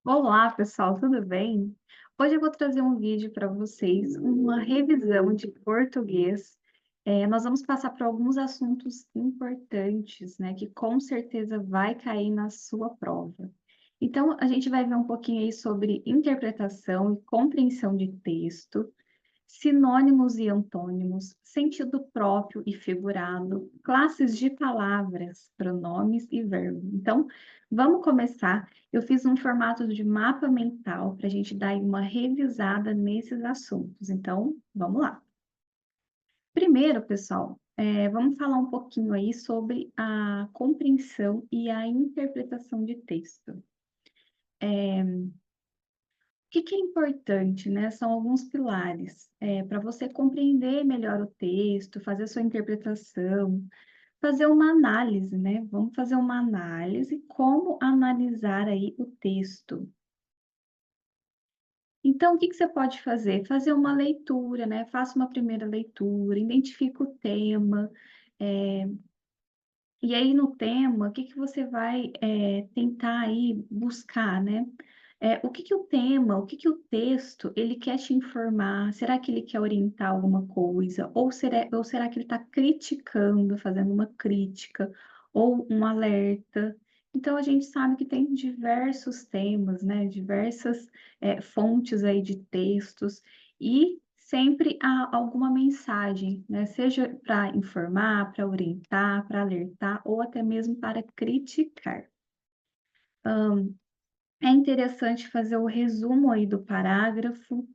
Olá, pessoal, tudo bem? Hoje eu vou trazer um vídeo para vocês, uma revisão de português. Nós vamos passar por alguns assuntos importantes, né, que com certeza vai cair na sua prova. Então, a gente vai ver um pouquinho aí sobre interpretação e compreensão de texto, sinônimos e antônimos, sentido próprio e figurado, classes de palavras, pronomes e verbo. Então, vamos começar. Eu fiz um formato de mapa mental para a gente dar aí uma revisada nesses assuntos. Então, vamos lá. Primeiro, pessoal, vamos falar um pouquinho aí sobre a compreensão e a interpretação de texto. O que que é importante, né? São alguns pilares, para você compreender melhor o texto, fazer a sua interpretação, fazer uma análise, né? Vamos fazer uma análise, como analisar aí o texto. Então, o que que você pode fazer? Fazer uma leitura, né? Faça uma primeira leitura, identifica o tema, eh, e aí no tema, o que que você vai, tentar aí buscar, né? O que que o tema, o que que o texto, ele quer te informar? Será que ele quer orientar alguma coisa? Ou será que ele está criticando, fazendo uma crítica ou um alerta? Então a gente sabe que tem diversos temas, né, diversas, fontes aí de textos e sempre há alguma mensagem, né, seja para informar, para orientar, para alertar ou até mesmo para criticar. É interessante fazer o resumo aí do parágrafo,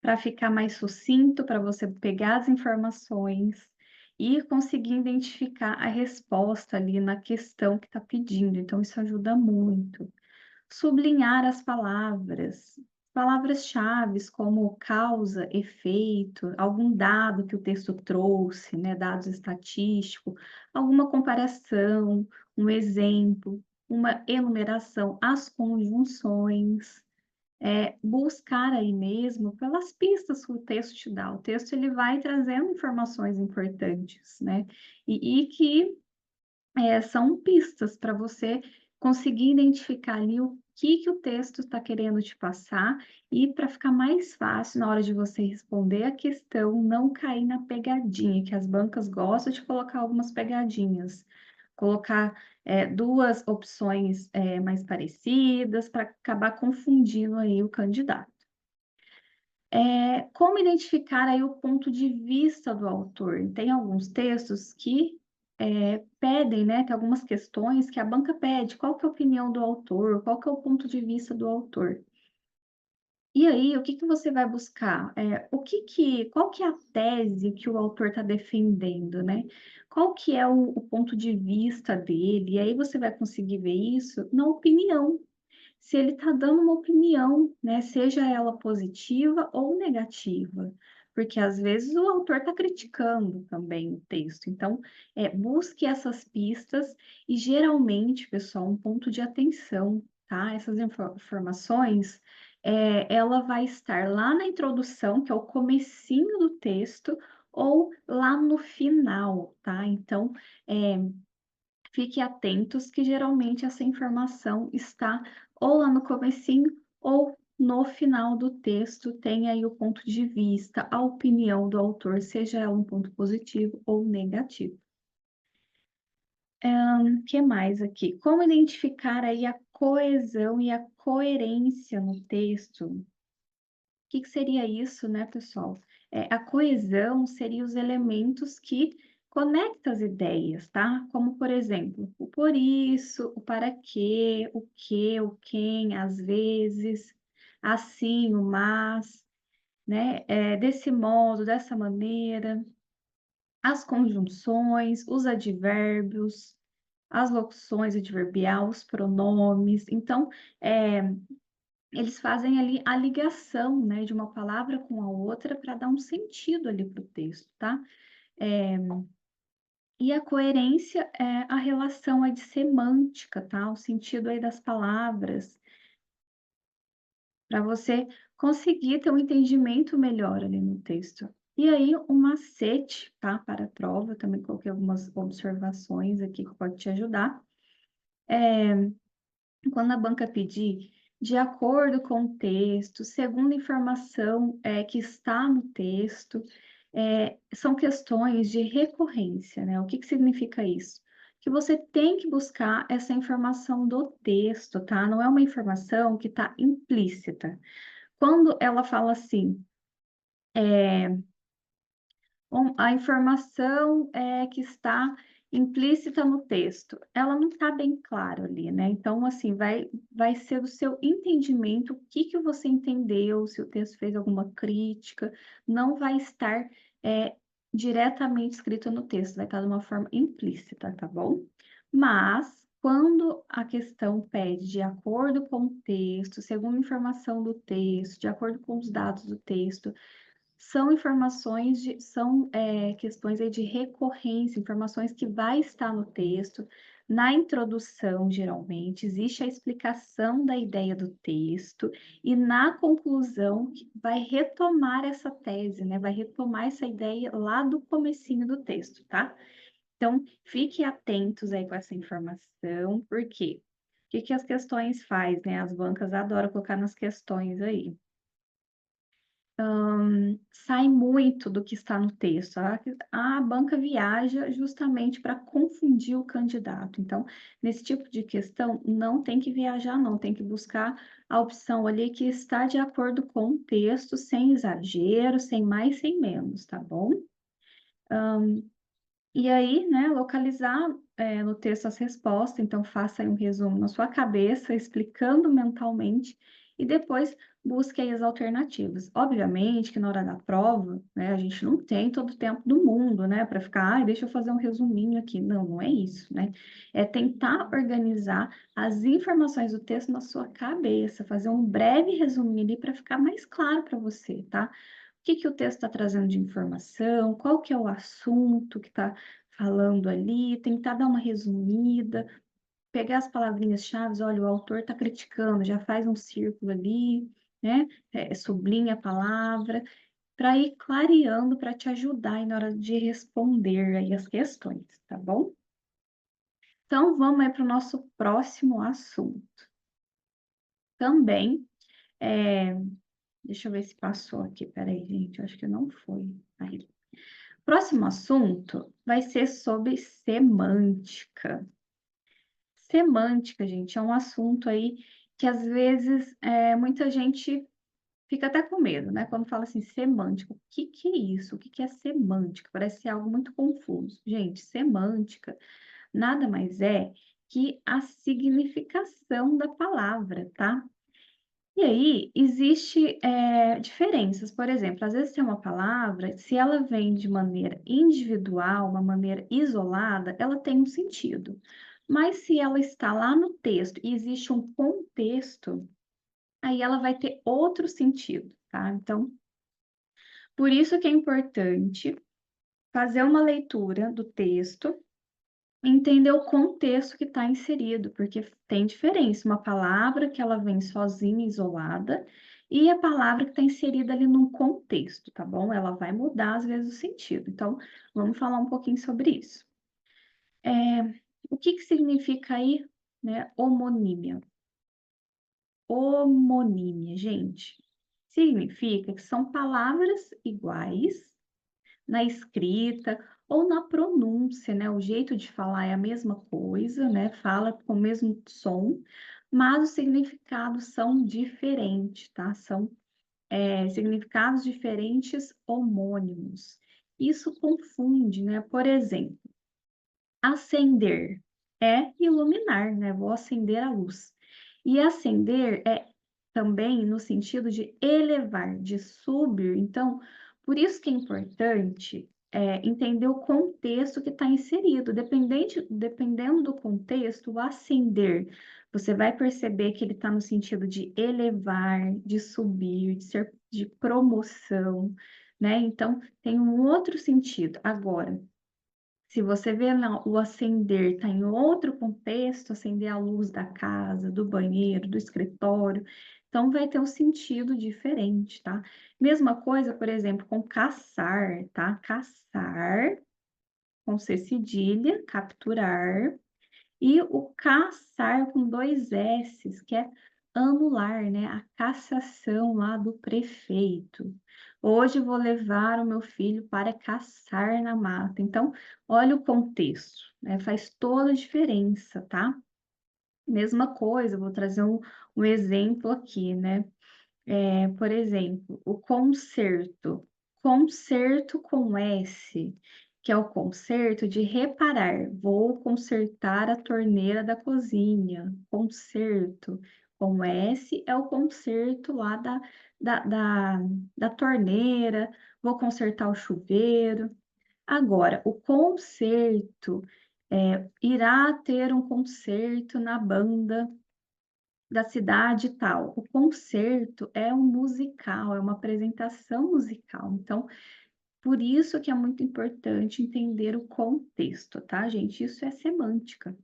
para ficar mais sucinto, para você pegar as informações e conseguir identificar a resposta ali na questão que está pedindo, então isso ajuda muito. Sublinhar as palavras, palavras-chaves como causa, efeito, algum dado que o texto trouxe, né, dados estatísticos, alguma comparação, um exemplo, uma enumeração, as conjunções, buscar aí mesmo pelas pistas que o texto te dá. O texto ele vai trazendo informações importantes, né, e que são pistas para você conseguir identificar ali o que que o texto está querendo te passar e para ficar mais fácil na hora de você responder a questão, não cair na pegadinha, que as bancas gostam de colocar algumas pegadinhas. Colocar, 2 opções, mais parecidas para acabar confundindo aí o candidato. Como identificar aí o ponto de vista do autor? Tem alguns textos que, pedem, né, tem algumas questões que a banca pede, qual que é a opinião do autor, qual que é o ponto de vista do autor. E aí, o que que você vai buscar? Qual que é a tese que o autor está defendendo, né? Qual que é o ponto de vista dele? E aí você vai conseguir ver isso na opinião, se ele está dando uma opinião, né, seja ela positiva ou negativa, porque às vezes o autor está criticando também o texto. Então, busque essas pistas e geralmente, pessoal, um ponto de atenção, tá? Essas informações, ela vai estar lá na introdução, que é o comecinho do texto, ou lá no final, tá? Então, eh, fique atentos que geralmente essa informação está ou lá no comecinho ou no final do texto, tem aí o ponto de vista, a opinião do autor, seja ela um ponto positivo ou negativo. Que mais aqui? Como identificar aí a coesão e a coerência no texto? O que que seria isso, né, pessoal? A coesão seria os elementos que conectam as ideias, tá? Como, por exemplo, o por isso, o para quê, o que, o quem, às vezes, assim, o mas, né? Desse modo, dessa maneira, as conjunções, os advérbios, as locuções adverbial, os pronomes. Então, eles fazem ali a ligação, né, de uma palavra com a outra para dar um sentido ali para o texto, tá? Eh, e a coerência é a relação aí de semântica, tá? O sentido aí das palavras, para você conseguir ter um entendimento melhor ali no texto. E aí, um macete, tá? Para a prova, eu também coloquei algumas observações aqui que pode te ajudar. Quando a banca pedir de acordo com o texto, segundo a informação que está no texto, são questões de recorrência, né? O que significa isso? Que você tem que buscar essa informação do texto, tá? Não é uma informação que está implícita. Quando ela fala assim, a informação que está implícita no texto, ela não está bem clara ali, né? Então, assim, vai ser do seu entendimento, o que que você entendeu, se o texto fez alguma crítica, não vai estar diretamente escrito no texto, vai estar de uma forma implícita, tá bom? Mas, quando a questão pede de acordo com o texto, segundo a informação do texto, de acordo com os dados do texto, são informações são questões aí de recorrência, informações que vai estar no texto. Na introdução, geralmente, existe a explicação da ideia do texto, e na conclusão vai retomar essa tese, né? Vai retomar essa ideia lá do comecinho do texto, tá? Então, fiquem atentos aí com essa informação, porque o que que as questões faz, né? As bancas adoram colocar nas questões aí. Sai muito do que está no texto. A banca viaja justamente para confundir o candidato. Então, nesse tipo de questão, não tem que viajar, não, tem que buscar a opção ali que está de acordo com o texto, sem exagero, sem mais, sem menos, tá bom? E aí, né, localizar no texto as respostas, então faça aí um resumo na sua cabeça, explicando mentalmente, e depois busque aí as alternativas. Obviamente que na hora da prova, né, a gente não tem todo o tempo do mundo, né, para ficar, deixa eu fazer um resuminho aqui. Não, não é isso, né? É tentar organizar as informações do texto na sua cabeça, fazer um breve resuminho ali para ficar mais claro para você, tá? O que que o texto está trazendo de informação, qual que é o assunto que está falando ali, tentar dar uma resumida, pegar as palavrinhas-chave, olha, o autor está criticando, já faz um círculo ali, né? Sublinha a palavra, para ir clareando, para te ajudar aí na hora de responder aí as questões, tá bom? Então, vamos aí para o nosso próximo assunto. Também, deixa eu ver se passou aqui, peraí, gente, eu acho que não foi. Aí. Próximo assunto vai ser sobre semântica. Semântica, gente, é um assunto aí que às vezes muita gente fica até com medo, né? Quando fala assim, semântica, o que que é isso? O que que é semântica? Parece ser algo muito confuso. Gente, semântica nada mais é que a significação da palavra, tá? E aí, existe diferenças. Por exemplo, às vezes tem uma palavra, se ela vem de maneira individual, uma maneira isolada, ela tem um sentido. Mas se ela está lá no texto e existe um contexto, aí ela vai ter outro sentido, tá? Então, por isso que é importante fazer uma leitura do texto, entender o contexto que está inserido, porque tem diferença, uma palavra que ela vem sozinha, isolada, e a palavra que está inserida ali num contexto, tá bom? Ela vai mudar, às vezes, o sentido. Então, vamos falar um pouquinho sobre isso. O que que significa aí, né, homonímia? Homonímia, gente, significa que são palavras iguais na escrita ou na pronúncia, né? O jeito de falar é a mesma coisa, né? Fala com o mesmo som, mas os significados são diferentes, tá? São significados diferentes homônimos. Isso confunde, né? Por exemplo, acender é iluminar, né? Vou acender a luz. E acender é também no sentido de elevar, de subir. Então, por isso que é importante entender o contexto que está inserido. Dependendo do contexto, o acender, você vai perceber que ele está no sentido de elevar, de subir, de ser de promoção, né? Então, tem um outro sentido. Agora, se você vê o acender está em outro contexto, acender a luz da casa, do banheiro, do escritório, então vai ter um sentido diferente, tá? Mesma coisa, por exemplo, com caçar, tá? Caçar, com C cedilha, capturar, e o caçar com dois S's, que é anular, né, a cassação lá do prefeito. Hoje vou levar o meu filho para caçar na mata. Então, olha o contexto, né, faz toda a diferença, tá? Mesma coisa, vou trazer um exemplo aqui, né? Por exemplo, o conserto. Conserto com S, que é o conserto de reparar. Vou consertar a torneira da cozinha. Conserto com S é o conserto lá da, da, da torneira. Vou consertar o chuveiro. Agora, o concerto, irá ter um concerto na banda da cidade tal. O concerto é um musical, é uma apresentação musical. Então, por isso que é muito importante entender o contexto, tá, gente? Isso é semântica.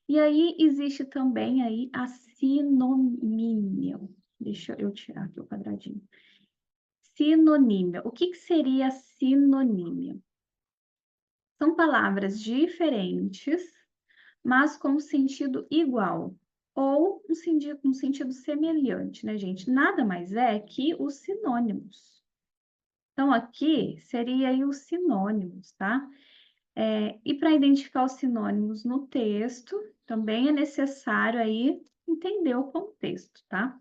E aí existe também aí a sinonímia. Deixa eu tirar aqui o quadradinho. Sinonímia. O que que seria sinonímia? São palavras diferentes, mas com sentido igual, ou um sentido semelhante, né, gente? Nada mais é que os sinônimos. Então, aqui seria aí os sinônimos, tá? E para identificar os sinônimos no texto, também é necessário aí entender o contexto, tá?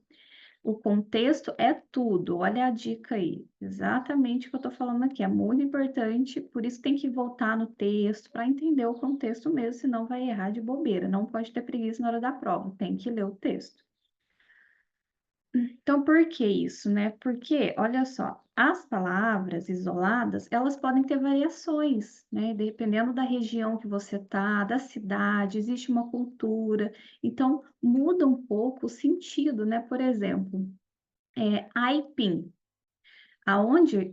O contexto é tudo, olha a dica aí, exatamente o que eu estou falando aqui, é muito importante, por isso tem que voltar no texto para entender o contexto mesmo, senão vai errar de bobeira, não pode ter preguiça na hora da prova, tem que ler o texto. Então, por que isso, né? Porque, olha só, as palavras isoladas, elas podem ter variações, né? Dependendo da região que você tá, da cidade, existe uma cultura, então muda um pouco o sentido, né? Por exemplo, aipim. Da onde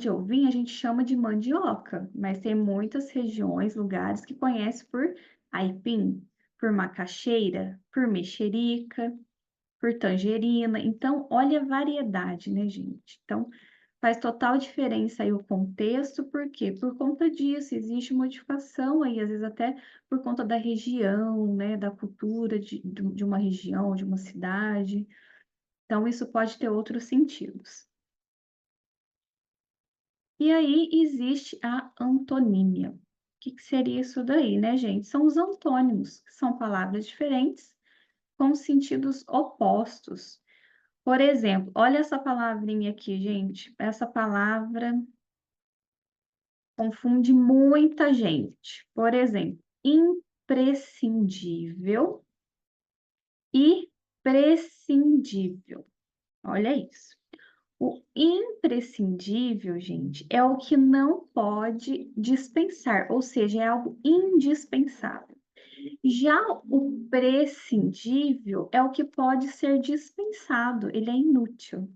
eu vim, a gente chama de mandioca, mas tem muitas regiões, lugares que conhecem por aipim, por macaxeira, por mexerica, por tangerina. Então, olha a variedade, né, gente? Então, faz total diferença aí o contexto, por quê? Por conta disso, existe modificação aí, às vezes até por conta da região, né, da cultura de uma região, de uma cidade. Então, isso pode ter outros sentidos. E aí existe a antonímia. O que que seria isso daí, né, gente? São os antônimos, que são palavras diferentes com sentidos opostos. Por exemplo, olha essa palavrinha aqui, gente. Essa palavra confunde muita gente. Por exemplo, imprescindível e prescindível. Olha isso. O imprescindível, gente, é o que não pode dispensar, ou seja, é algo indispensável. Já o prescindível é o que pode ser dispensado, ele é inútil.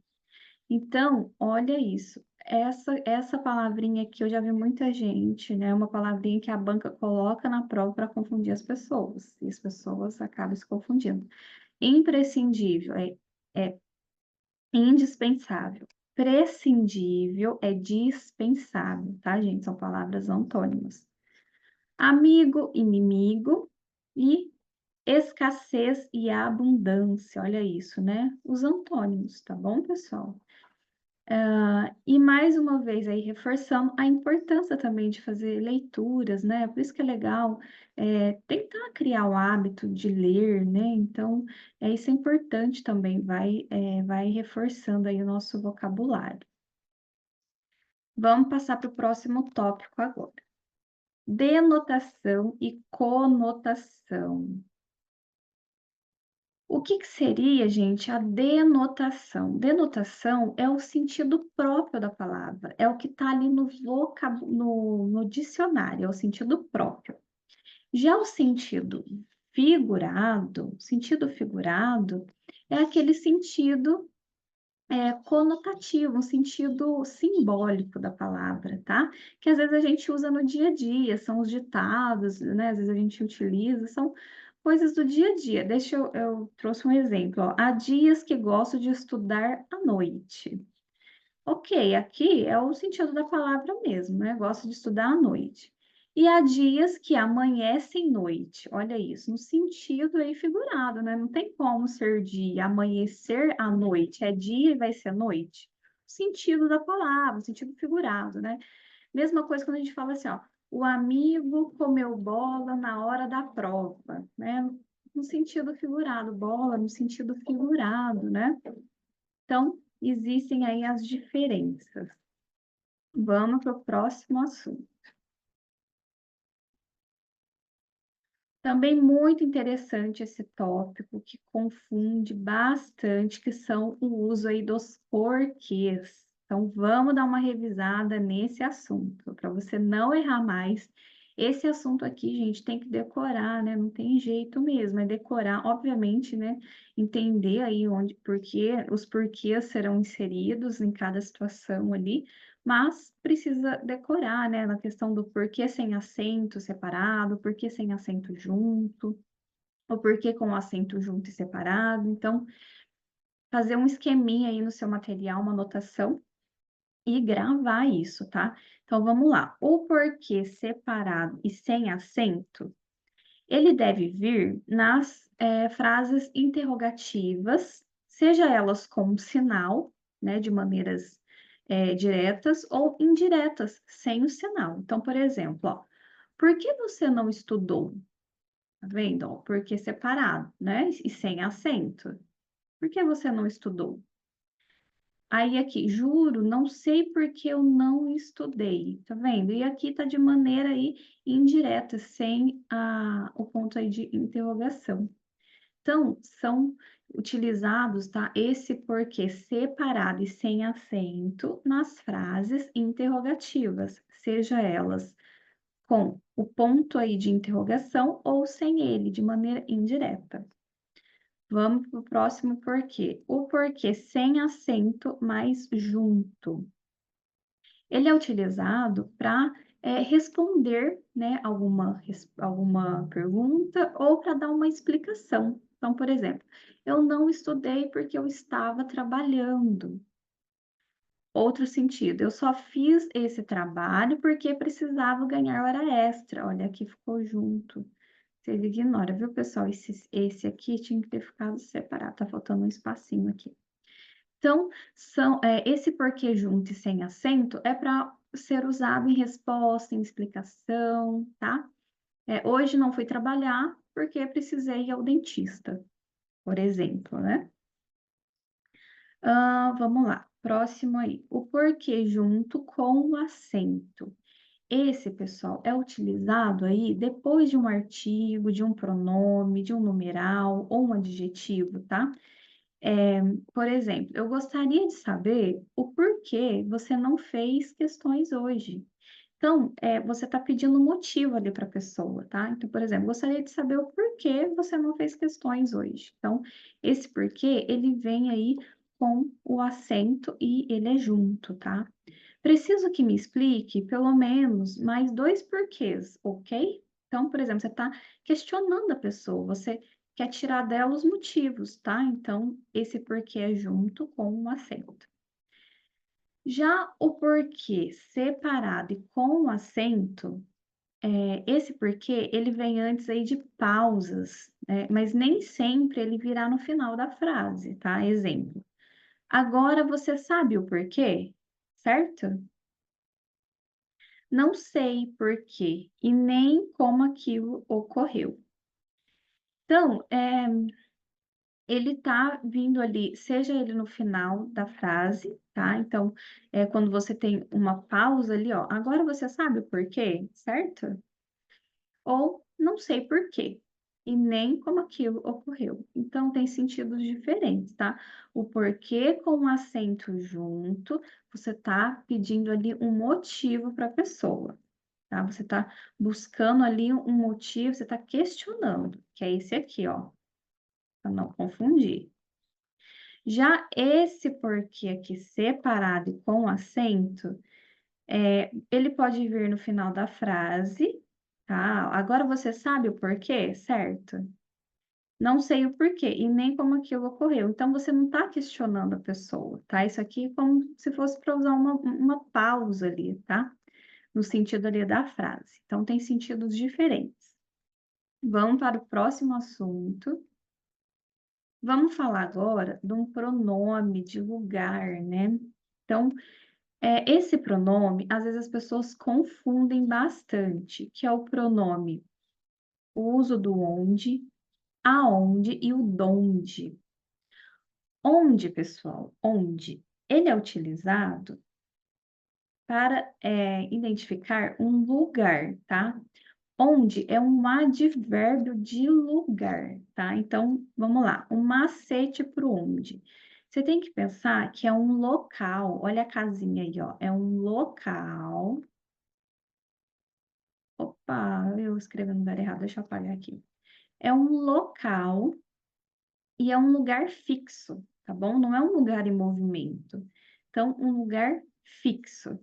Então, olha isso. Essa palavrinha aqui eu já vi muita gente, né? Uma palavrinha que a banca coloca na prova para confundir as pessoas, e as pessoas acabam se confundindo. Imprescindível é indispensável. Prescindível é dispensável, tá, gente? São palavras antônimas. Amigo, inimigo e escassez e abundância. Olha isso, né? Os antônimos, tá bom, pessoal? E mais uma vez aí reforçando a importância também de fazer leituras, né? Por isso que é legal tentar criar o hábito de ler, né? Então, isso é importante também, vai reforçando aí o nosso vocabulário. Vamos passar para o próximo tópico agora. Denotação e conotação. O que que seria, gente, a denotação? Denotação é o sentido próprio da palavra, é o que está ali no dicionário, é o sentido próprio. Já o sentido figurado é aquele sentido conotativo, um sentido simbólico da palavra, tá? Que às vezes a gente usa no dia a dia, são os ditados, né? Às vezes a gente utiliza, são coisas do dia a dia. Eu trouxe um exemplo, ó. Há dias que gosto de estudar à noite. Ok, aqui é o sentido da palavra mesmo, né? Gosto de estudar à noite. E há dias que amanhecem noite. Olha isso, no sentido aí figurado, né? Não tem como ser dia, amanhecer à noite. É dia e vai ser noite. Sentido da palavra, sentido figurado, né? Mesma coisa quando a gente fala assim, ó, o amigo comeu bola na hora da prova, né? No sentido figurado, bola no sentido figurado, né? Então, existem aí as diferenças. Vamos para o próximo assunto. Também muito interessante esse tópico que confunde bastante, que são o uso aí dos porquês. Então, vamos dar uma revisada nesse assunto, para você não errar mais. Esse assunto aqui, gente, tem que decorar, né? Não tem jeito mesmo, é decorar, obviamente, né? Entender aí onde, porque os porquês serão inseridos em cada situação ali, mas precisa decorar, né? Na questão do porquê sem acento separado, porquê sem acento junto, ou porquê com acento junto e separado. Então, fazer um esqueminha aí no seu material, uma anotação, e gravar isso, tá? Então, vamos lá. O porquê separado e sem acento, ele deve vir nas frases interrogativas, seja elas com sinal, né, de maneiras diretas ou indiretas, sem o sinal. Então, por exemplo, ó, por que você não estudou? Tá vendo? Ó, porque separado, né? E sem acento. Por que você não estudou? Aí aqui, juro, não sei porque eu não estudei, tá vendo? E aqui tá de maneira aí indireta, sem o ponto aí de interrogação. Então, são utilizados, tá? Esse porquê separado e sem acento nas frases interrogativas, seja elas com o ponto aí de interrogação ou sem ele, de maneira indireta. Vamos para o próximo porquê. O porquê sem acento, mas junto. Ele é utilizado para responder, né, alguma pergunta ou para dar uma explicação. Então, por exemplo, eu não estudei porque eu estava trabalhando. Outro sentido, eu só fiz esse trabalho porque precisava ganhar hora extra. Olha, aqui ficou junto. Vocês ignoram, viu, pessoal? Esse aqui tinha que ter ficado separado, tá faltando um espacinho aqui. Então, esse porquê junto e sem acento é para ser usado em resposta, em explicação, tá? Hoje não fui trabalhar porque precisei ir ao dentista, por exemplo, né? Vamos lá, próximo aí. O porquê junto com o acento. Esse, pessoal, é utilizado aí depois de um artigo, de um pronome, de um numeral ou um adjetivo, tá? Por exemplo, eu gostaria de saber o porquê você não fez questões hoje. Então, você está pedindo motivo ali para a pessoa, tá? Então, por exemplo, gostaria de saber o porquê você não fez questões hoje. Então, esse porquê, ele vem aí com o acento e ele é junto, tá? Preciso que me explique pelo menos mais dois porquês, ok? Então, por exemplo, você está questionando a pessoa, você quer tirar dela os motivos, tá? Então, esse porquê é junto com o acento. Já o porquê separado e com acento, esse porquê, ele vem antes aí de pausas, né? Mas nem sempre ele virá no final da frase, tá? Exemplo. Agora você sabe o porquê, certo? Não sei porquê e nem como aquilo ocorreu. Então, ele tá vindo ali, seja ele no final da frase, tá? Então, quando você tem uma pausa ali, ó, agora você sabe o porquê, certo? Ou não sei porquê, e nem como aquilo ocorreu. Então, tem sentidos diferentes, tá? O porquê com o acento junto, você tá pedindo ali um motivo para a pessoa, tá? Você tá buscando ali um motivo, você tá questionando, que é esse aqui, ó, para não confundir. Já esse porquê aqui separado e com acento, ele pode vir no final da frase, tá? Agora você sabe o porquê, certo? Não sei o porquê e nem como aquilo ocorreu. Então, você não está questionando a pessoa, tá? Isso aqui é como se fosse para usar uma pausa ali, tá? no sentido ali da frase. Então, tem sentidos diferentes. Vamos para o próximo assunto. Vamos falar agora de um pronome de lugar, né? Então, esse pronome, às vezes as pessoas confundem bastante, que é o pronome, o uso do onde, aonde e o donde. Onde, pessoal? Onde? Ele é utilizado para identificar um lugar, tá? Onde é um advérbio de lugar, tá? Então, vamos lá. Um macete para o onde. Você tem que pensar que é um local. Olha a casinha aí, ó. É um local. Opa, eu escrevi no lugar errado. Deixa eu apagar aqui. É um local e é um lugar fixo, tá bom? Não é um lugar em movimento. Então, um lugar fixo.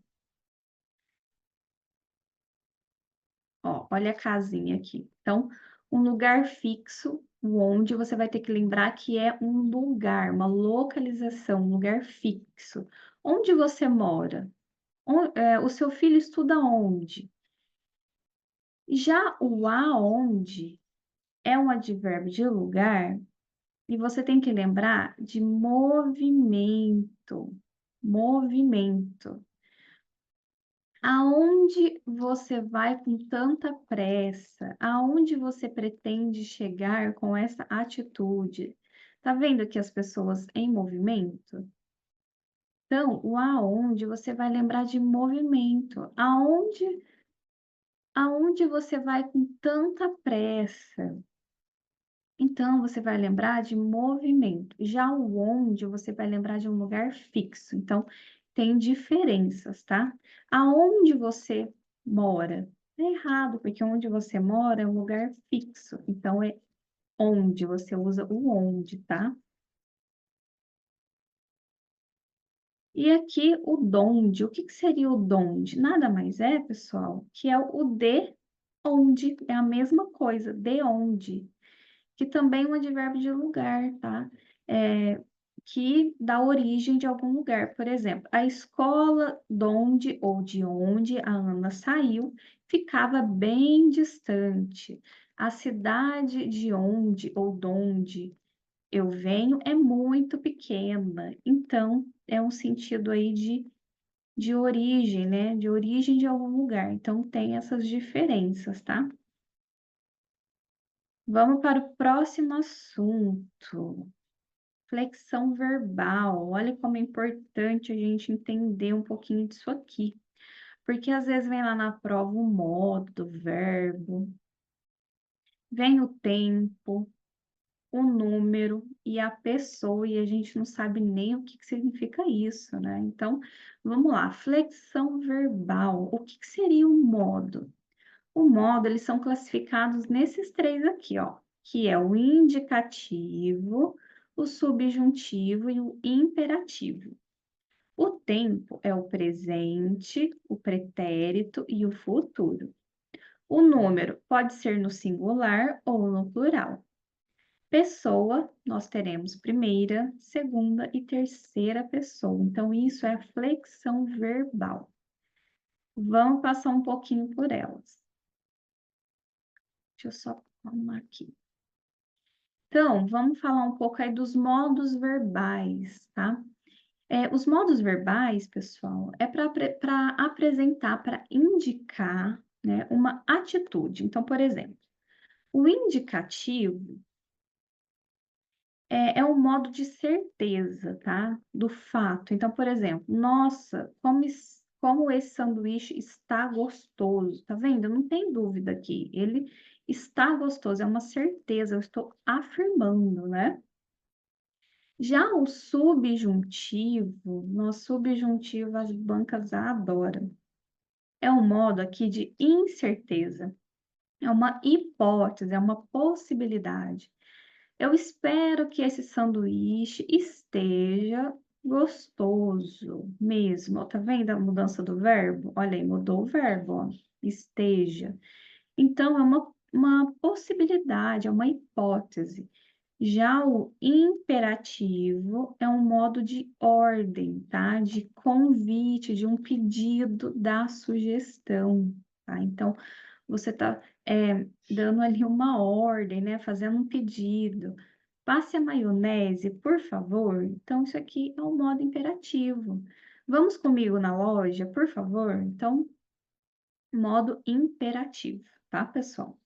Ó, olha a casinha aqui. Então, um lugar fixo, o onde você vai ter que lembrar que é um lugar, uma localização, um lugar fixo. Onde você mora? O seu filho estuda onde? Já o aonde é um advérbio de lugar e você tem que lembrar de movimento. Movimento. Aonde você vai com tanta pressa? Aonde você pretende chegar com essa atitude? Tá vendo aqui as pessoas em movimento? Então, o aonde você vai lembrar de movimento. Aonde você vai com tanta pressa? Então, você vai lembrar de movimento. Já o onde, você vai lembrar de um lugar fixo. Então, tem diferenças, tá? Aonde você mora? É errado, porque onde você mora é um lugar fixo. Então, é onde, você usa o onde, tá? E aqui o donde. O que que seria o donde? Nada mais é, pessoal, que é o de onde. É a mesma coisa, de onde. Que também é um advérbio de lugar, tá? Que dá origem de algum lugar. Por exemplo, a escola donde ou de onde a Ana saiu ficava bem distante. A cidade de onde ou donde eu venho é muito pequena. Então, é um sentido aí de origem, né? De origem de algum lugar. Então, tem essas diferenças, tá? Vamos para o próximo assunto. Flexão verbal. Olha como é importante a gente entender um pouquinho disso aqui. Porque às vezes vem lá na prova o modo do verbo, vem o tempo, o número e a pessoa, e a gente não sabe nem o que que significa isso, né? Então, vamos lá. Flexão verbal. O que que seria o modo? O modo, eles são classificados nesses três aqui, ó, que é o indicativo, o subjuntivo e o imperativo. O tempo é o presente, o pretérito e o futuro. O número pode ser no singular ou no plural. Pessoa, nós teremos primeira, segunda e terceira pessoa. Então, isso é a flexão verbal. Vamos passar um pouquinho por elas. Deixa eu só arrumar aqui. Então, vamos falar um pouco aí dos modos verbais, tá? Os modos verbais, pessoal, é para apresentar, para indicar, né, uma atitude. Então, por exemplo, o indicativo é um modo de certeza, tá? Do fato. Então, por exemplo, nossa, como esse sanduíche está gostoso, tá vendo? Não tem dúvida aqui. Ele está gostoso, é uma certeza, eu estou afirmando, né? Já o subjuntivo, no subjuntivo as bancas adoram. É um modo aqui de incerteza, é uma hipótese, é uma possibilidade. Eu espero que esse sanduíche esteja gostoso mesmo. Ó, tá vendo a mudança do verbo? Olha aí, mudou o verbo, ó, esteja. Então, é uma possibilidade, é uma hipótese. Já o imperativo é um modo de ordem, tá? De convite, de um pedido da sugestão, tá? Então, você está dando ali uma ordem, né? Fazendo um pedido. Passe a maionese, por favor. Então, isso aqui é o modo imperativo. Vamos comigo na loja, por favor? Então, modo imperativo, tá, pessoal?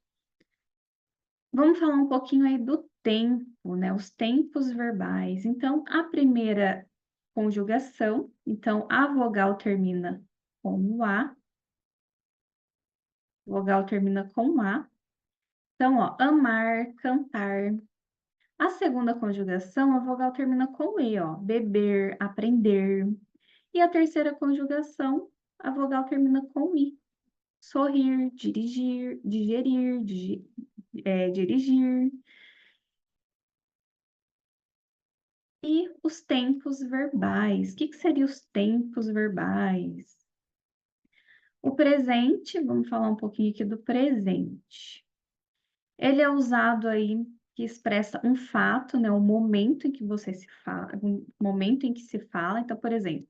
Vamos falar um pouquinho aí do tempo, né? Os tempos verbais. Então, a primeira conjugação, então, a vogal termina com A. Então, ó, amar, cantar. A segunda conjugação, a vogal termina com E, ó, beber, aprender. E a terceira conjugação, a vogal termina com I, sorrir, dirigir, digerir, dirigir. E os tempos verbais. O que seriam os tempos verbais? O presente, vamos falar um pouquinho aqui do presente. Ele é usado aí que expressa um fato, né? O momento em que você se fala, o momento em que se fala. Então, por exemplo,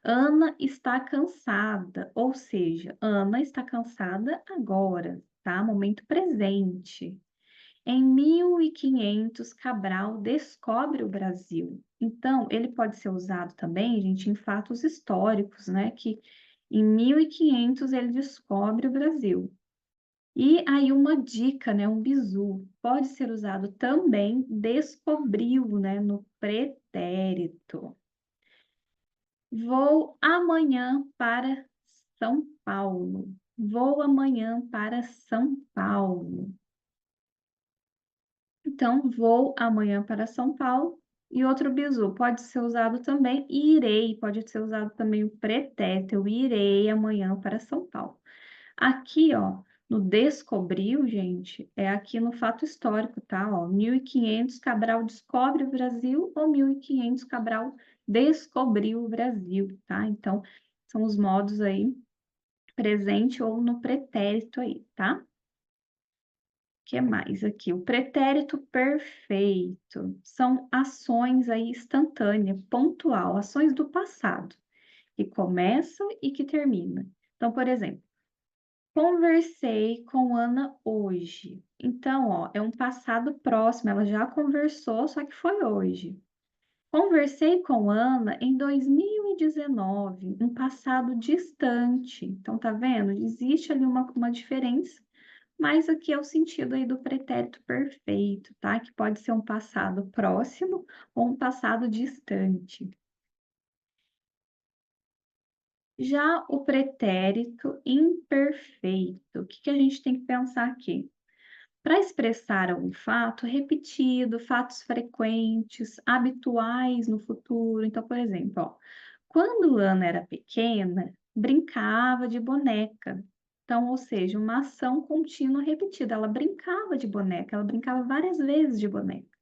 Ana está cansada, ou seja, Ana está cansada agora, tá? Momento presente. Em 1500, Cabral descobre o Brasil. Então, ele pode ser usado também, gente, em fatos históricos, né? Que em 1500 ele descobre o Brasil. E aí uma dica, né? Um bizu. Pode ser usado também descobriu, né? No pretérito. Vou amanhã para São Paulo. Vou amanhã para São Paulo. Então, vou amanhã para São Paulo. E outro bizu pode ser usado também, irei, pode ser usado também o pretérito, eu irei amanhã para São Paulo. Aqui, ó, no descobriu, gente, é aqui no fato histórico, tá? Ó, 1500 Cabral descobre o Brasil ou 1500 Cabral descobriu o Brasil, tá? Então, são os modos aí, presente ou no pretérito aí, tá? Que mais aqui? O pretérito perfeito são ações aí instantâneas, pontual, ações do passado, que começam e que terminam. Então, por exemplo, conversei com Ana hoje. Então, ó, é um passado próximo, ela já conversou, só que foi hoje. Conversei com Ana em 2019, um passado distante. Então, tá vendo? Existe ali uma diferença, mas aqui é o sentido aí do pretérito perfeito, tá? Que pode ser um passado próximo ou um passado distante. Já o pretérito imperfeito, o que que a gente tem que pensar aqui? Para expressar algum fato repetido, fatos frequentes, habituais no futuro. Então, por exemplo, ó, quando Ana era pequena, brincava de boneca. Então, ou seja, uma ação contínua repetida. Ela brincava de boneca, ela brincava várias vezes de boneca.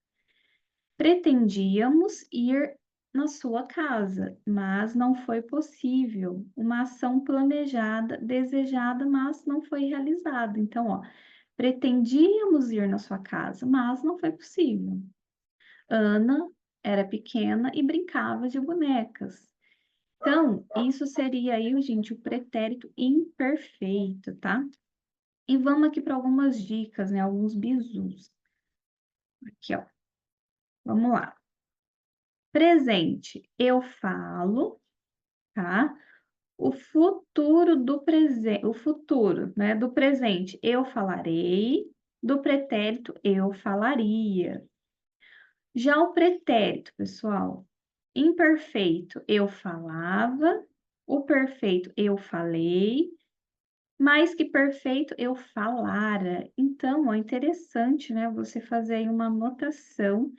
Pretendíamos ir na sua casa, mas não foi possível. Uma ação planejada, desejada, mas não foi realizada. Então, ó, pretendíamos ir na sua casa, mas não foi possível. Ana era pequena e brincava de bonecas. Então, isso seria aí, gente, o pretérito imperfeito, tá? E vamos aqui para algumas dicas, né? Alguns bizus. Aqui, ó. Vamos lá. Presente, eu falo, tá? O futuro do presente, o futuro, né, do presente, eu falarei, do pretérito, eu falaria. Já o pretérito, pessoal, imperfeito, eu falava, o perfeito, eu falei, mais que perfeito, eu falara. Então, é interessante, né, você fazer aí uma anotação.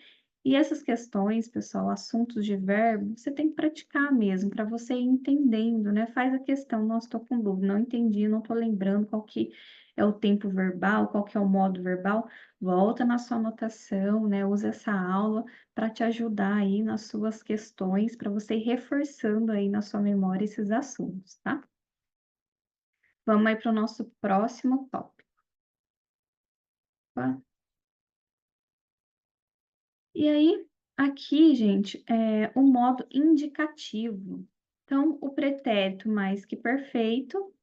E essas questões, pessoal, assuntos de verbo, você tem que praticar mesmo, para você ir entendendo, né? Faz a questão, não estou com dúvida, não entendi, não estou lembrando qual que é o tempo verbal, qual que é o modo verbal. Volta na sua anotação, né? Usa essa aula para te ajudar aí nas suas questões, para você ir reforçando aí na sua memória esses assuntos, tá? Vamos aí para o nosso próximo tópico. Tá? E aí, aqui, gente, é o modo indicativo. Então, o pretérito mais que perfeito,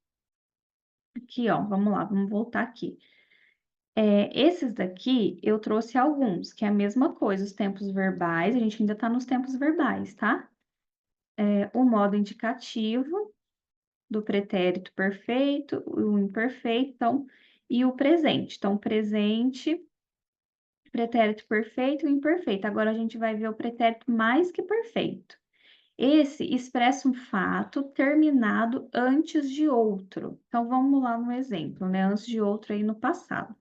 aqui, ó, vamos lá, vamos voltar aqui. Esses daqui, eu trouxe alguns, que é a mesma coisa, os tempos verbais, a gente ainda tá nos tempos verbais, tá? O modo indicativo do pretérito perfeito, o imperfeito, então, e o presente. Então, presente, pretérito perfeito e imperfeito. Agora, a gente vai ver o pretérito mais que perfeito. Esse expressa um fato terminado antes de outro. Então, vamos lá no exemplo, né? Antes de outro aí no passado.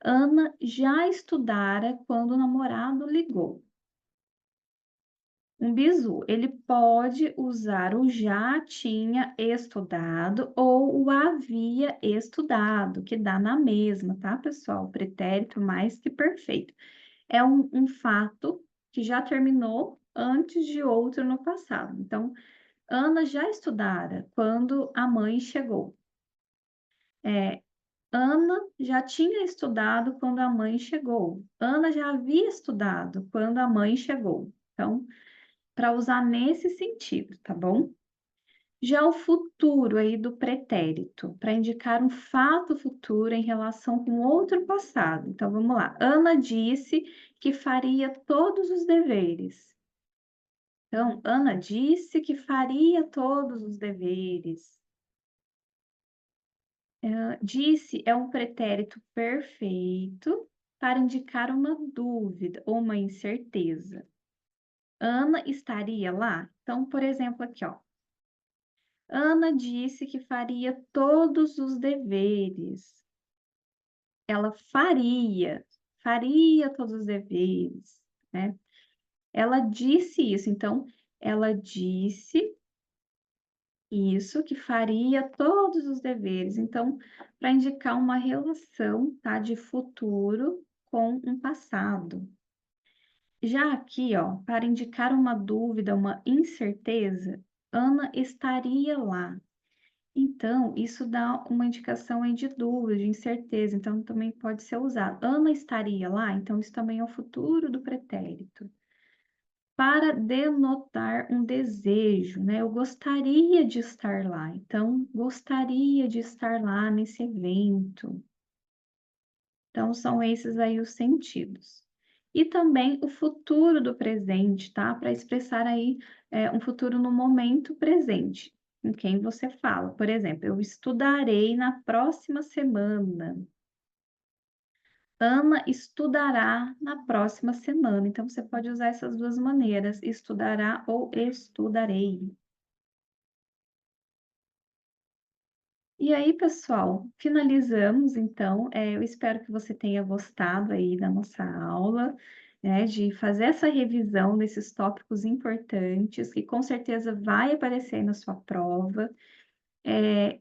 Ana já estudara quando o namorado ligou. Um bizu, ele pode usar o já tinha estudado ou o havia estudado, que dá na mesma, tá, pessoal? Pretérito mais que perfeito. É um fato que já terminou antes de outro no passado. Então, Ana já estudara quando a mãe chegou. Ana já tinha estudado quando a mãe chegou. Ana já havia estudado quando a mãe chegou. Então, para usar nesse sentido, tá bom? Já o futuro aí do pretérito, para indicar um fato futuro em relação com outro passado. Então, vamos lá. Ana disse que faria todos os deveres. Então, Ana disse que faria todos os deveres. Disse é um pretérito perfeito para indicar uma dúvida ou uma incerteza. Ana estaria lá? Então, por exemplo, aqui, ó. Ana disse que faria todos os deveres. Ela faria todos os deveres, né? Ela disse isso, então, ela disse isso, que faria todos os deveres. Então, para indicar uma relação, tá, de futuro com um passado. Já aqui, ó, para indicar uma dúvida, uma incerteza, Ana estaria lá. Então, isso dá uma indicação aí de dúvida, de incerteza, então também pode ser usado. Ana estaria lá, então isso também é o futuro do pretérito. Para denotar um desejo, né? Eu gostaria de estar lá, então gostaria de estar lá nesse evento. Então, são esses aí os sentidos. E também o futuro do presente, tá? Para expressar aí um futuro no momento presente, com quem você fala. Por exemplo, eu estudarei na próxima semana. Ana estudará na próxima semana. Então, você pode usar essas duas maneiras, estudará ou estudarei. E aí, pessoal, finalizamos então. Eu espero que você tenha gostado aí da nossa aula, né, de fazer essa revisão desses tópicos importantes, que com certeza vai aparecer aí na sua prova.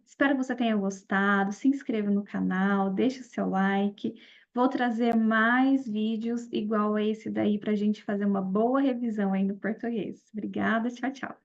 Espero que você tenha gostado. Se inscreva no canal, deixe o seu like. Vou trazer mais vídeos igual a esse daí para a gente fazer uma boa revisão aí no português. Obrigada, tchau, tchau.